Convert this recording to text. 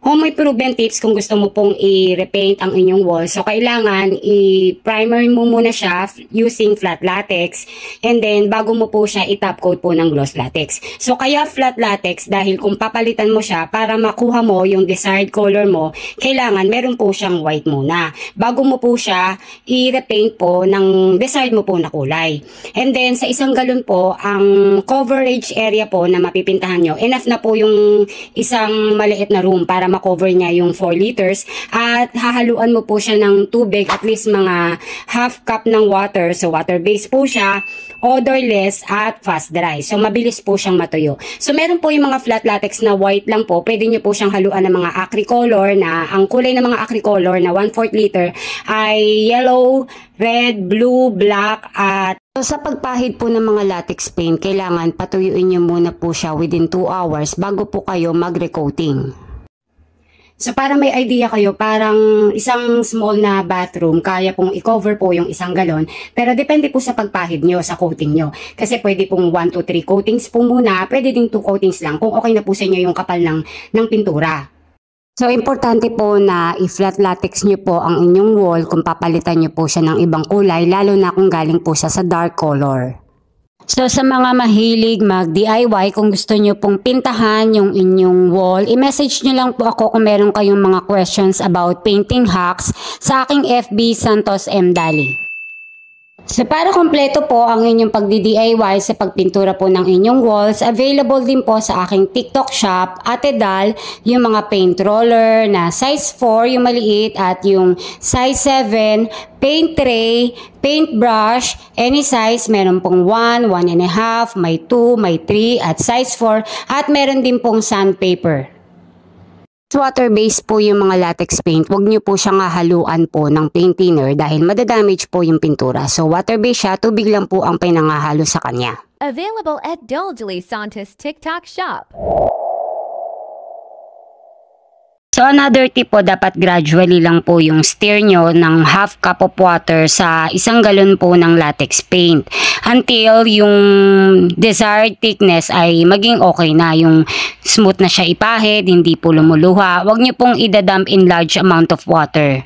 Home improvement tips kung gusto mo pong i-repaint ang inyong wall. So, kailangan i-primer mo muna siya using flat latex. And then, bago mo po siya i-top coat po ng gloss latex. So, kaya flat latex dahil kung papalitan mo siya para makuha mo yung desired color mo, kailangan meron po siyang white muna. Bago mo po siya i-repaint po ng desired mo po na kulay. And then, sa isang galon po, ang coverage area po na mapipintahan nyo, enough na po yung isang maliit na room para makover niya yung 4 liters at hahaluan mo po siya ng tubig, at least mga half cup ng water. So water based po siya, odorless at fast dry. So mabilis po siyang matuyo. So meron po yung mga flat latex na white lang po. Pwede nyo po siyang haluan ng mga acricolor na ang kulay ng mga acricolor na 1/4 liter ay yellow, red, blue, black at so, sa pagpahid po ng mga latex paint, kailangan patuyuin nyo muna po siya within 2 hours bago po kayo mag-recoating. So, para may idea kayo, parang isang small na bathroom, kaya pong i-cover po yung isang galon. Pero depende po sa pagpahid nyo, sa coating nyo. Kasi pwede pong 1 to 3 coatings po muna, pwede ding 2 coatings lang kung okay na po sa inyo yung kapal ng pintura. So, importante po na i-flat latex nyo po ang inyong wall kung papalitan nyo po siya ng ibang kulay, lalo na kung galing po siya sa dark color. So, sa mga mahilig mag-DIY, kung gusto nyo pong pintahan yung inyong wall, i-message nyo lang po ako kung meron kayong mga questions about painting hacks sa aking FB Santos M. Dali. So, para kompleto po ang inyong pagdi-DIY sa pagpintura po ng inyong walls, available din po sa aking TikTok shop, Ate Dal, yung mga paint roller na size 4, yung maliit, at yung size 7, paint tray, paint brush, any size, meron pong 1, 1.5, may 2, may 3, at size 4, at meron din pong sandpaper. Water-based po yung mga latex paint, huwag nyo po siyang hahaluan po ng paint thinner dahil madadamage po yung pintura. So water-based siya, tubig lang po ang pinangahalo sa kanya. Available at Doldley Santos TikTok shop. So another tip po, dapat gradually lang po yung stir nyo ng half cup of water sa isang galon po ng latex paint until yung desired thickness ay maging okay na, yung smooth na siya ipahid, hindi po lumuluha. Huwag nyo pong idadump in large amount of water.